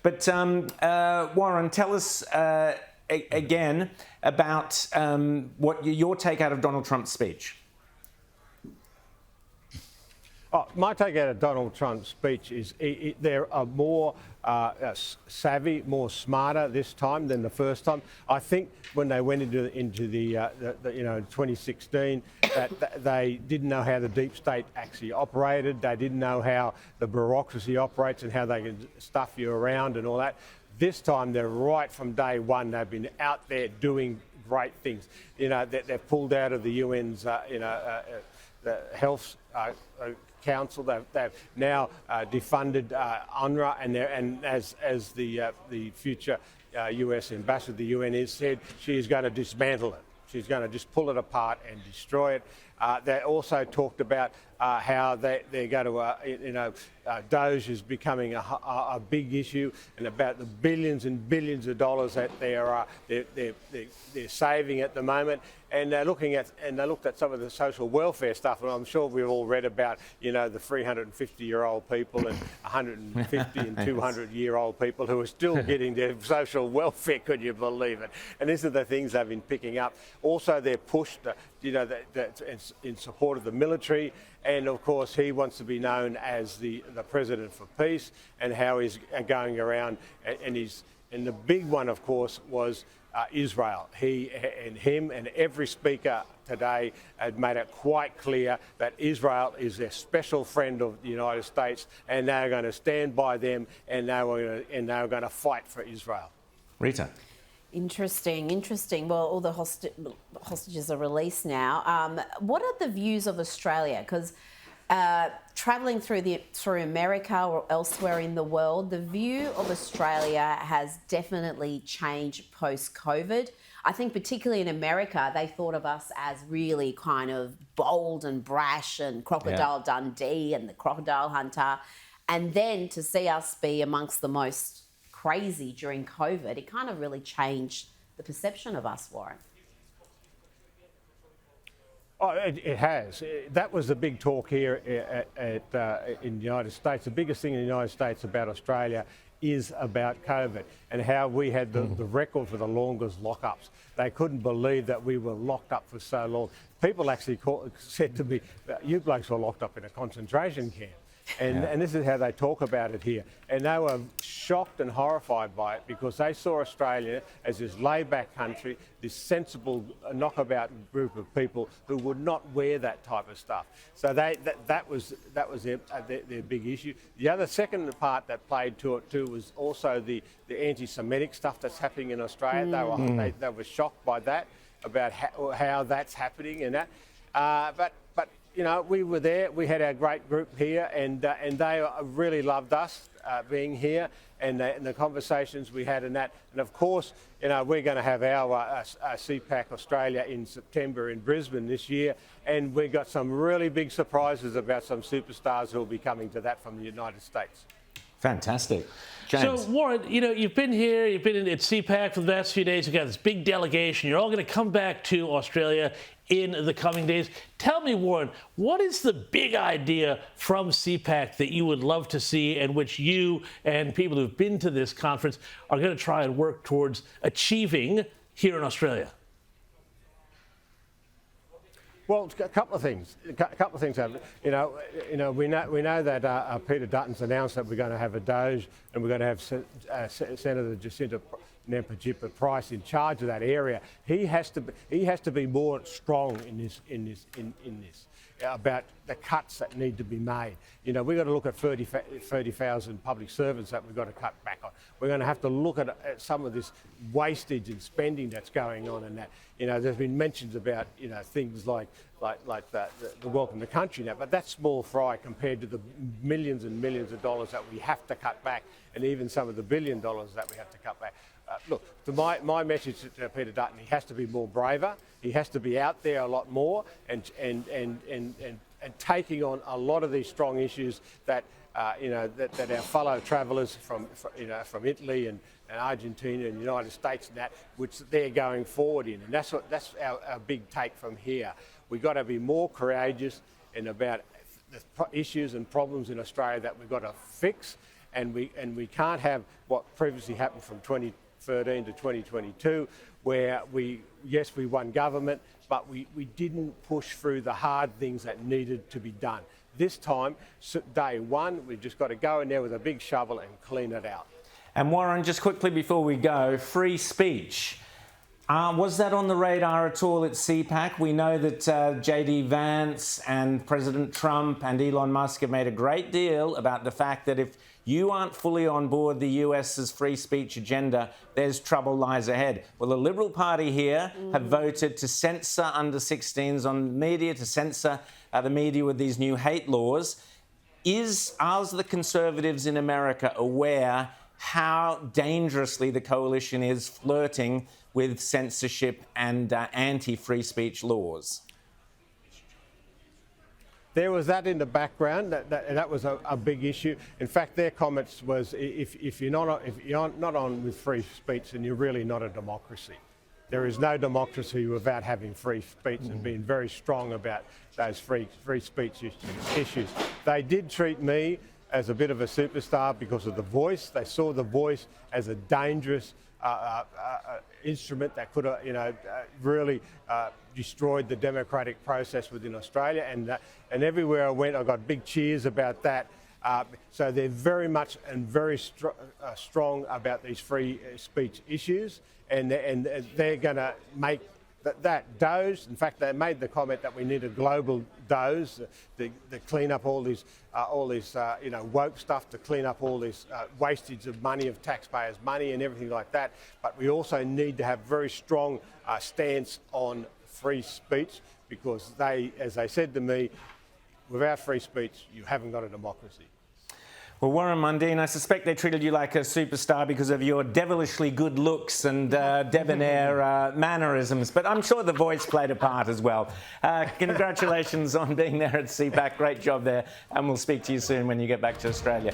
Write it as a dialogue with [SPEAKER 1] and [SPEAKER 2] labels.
[SPEAKER 1] But Warren, tell us again about what your take out of Donald Trump's speech.
[SPEAKER 2] Oh, my take out of Donald Trump's speech is there are more savvy, more smarter this time than the first time. I think when they went into the 2016, that they didn't know how the deep state actually operated. They didn't know how the bureaucracy operates and how they can stuff you around and all that. This time, they're right from day one. They've been out there doing great things. They've pulled out of the UN's, the health council. They've now defunded UNRWA, and as the future US ambassador to the UN has said, she is going to dismantle it. She's going to just pull it apart and destroy it. They also talked about how they're going to, DOGE is becoming a big issue, and about the billions and billions of dollars that they're saving at the moment. And they looked at some of the social welfare stuff, and I'm sure we've all read about, the 350-year-old people and 150 and 200-year-old people who are still getting their social welfare. Could you believe it? And these are the things they've been picking up. Also, they're pushed, in support of the military. And of course, he wants to be known as the president for peace, and how he's going around. And the big one, of course, was Israel. Him and every speaker today had made it quite clear that Israel is a special friend of the United States, and they're going to stand by them, and they're going to fight for Israel.
[SPEAKER 1] Rita.
[SPEAKER 3] Interesting. Well, all the hostages are released now. What are the views of Australia? Because travelling through America or elsewhere in the world, the view of Australia has definitely changed post-COVID. I think particularly in America, they thought of us as really kind of bold and brash and Crocodile Dundee and the Crocodile Hunter. And then to see us be amongst the most crazy during COVID, it kind of really changed the perception of us, Warren.
[SPEAKER 2] Oh, it has. That was the big talk here in the United States. The biggest thing in the United States about Australia is about COVID and how we had the record for the longest lockups. They couldn't believe that we were locked up for so long. People actually said to me, "You blokes were locked up in a concentration camp." And this is how they talk about it here. And they were shocked and horrified by it, because they saw Australia as this laid-back country, this sensible, knockabout group of people who would not wear that type of stuff. So that was their big issue. The second part that played to it too was also the anti-Semitic stuff that's happening in Australia. They were shocked by that, about how that's happening and that. But we were there. We had our great group here, and they really loved us being here, and the conversations we had and that. And of course, we're going to have our CPAC Australia in September in Brisbane this year, and we've got some really big surprises about some superstars who will be coming to that from the United States.
[SPEAKER 1] Fantastic. James.
[SPEAKER 4] So, Warren, you've been here, you've been at CPAC for the last few days. You've got this big delegation. You're all going to come back to Australia in the coming days. Tell me, Warren, what is the big idea from CPAC that you would love to see, and which you and people who've been to this conference are going to try and work towards achieving here in Australia?
[SPEAKER 2] Well, a couple of things. Happen. We know that Peter Dutton's announced that we're going to have a DOGE, and we're going to have Senator Jacinta Nampijinpa Price in charge of that area. He has to be more strong in this about the cuts that need to be made. We've got to look at 30,000 public servants that we've got to cut back on. We're going to have to look at some of this wastage and spending that's going on in that. There's been mentions about things like the Welcome to Country now, but that's small fry compared to the millions and millions of dollars that we have to cut back, and even some of the $1 billion that we have to cut back. Look, my message to Peter Dutton: he has to be more braver. He has to be out there a lot more and taking on a lot of these strong issues that that our fellow travellers from Italy and Argentina and the United States and that, which they're going forward in, and that's our big take from here. We've got to be more courageous and about the issues and problems in Australia that we've got to fix. and we can't have what previously happened from 2013 to 2022, where we won government, but we didn't push through the hard things that needed to be done. This time, day one, we've just got to go in there with a big shovel and clean it out.
[SPEAKER 1] And Warren, just quickly before we go, free speech. Was that on the radar at all at CPAC? We know that JD Vance and President Trump and Elon Musk have made a great deal about the fact that if you aren't fully on board the US's free speech agenda, there's trouble lies ahead. Well, the Liberal Party here have voted to censor under 16s on media, to censor the media with these new hate laws. Are the Conservatives in America aware how dangerously the coalition is flirting with censorship and anti-free speech laws?
[SPEAKER 2] There was that in the background. That was a big issue. In fact, their comments was, if you're not on with free speech, then you're really not a democracy. There is no democracy without having free speech and being very strong about those free speech issues. They did treat me as a bit of a superstar because of The Voice. They saw The Voice as a dangerous instrument that could have, really destroyed the democratic process within Australia. And everywhere I went, I got big cheers about that. So they're very much and very strong about these free speech issues, and they're going to make that DOGE. In fact, they made the comment that we need a global DOGE to clean up all this woke stuff, to clean up all this wastage of money, of taxpayers' money and everything like that. But we also need to have very strong stance on free speech, because as they said to me, without free speech, you haven't got a democracy.
[SPEAKER 1] Well, Warren Mundine, I suspect they treated you like a superstar because of your devilishly good looks and debonair mannerisms, but I'm sure The Voice played a part as well. Congratulations on being there at CPAC. Great job there, and we'll speak to you soon when you get back to Australia.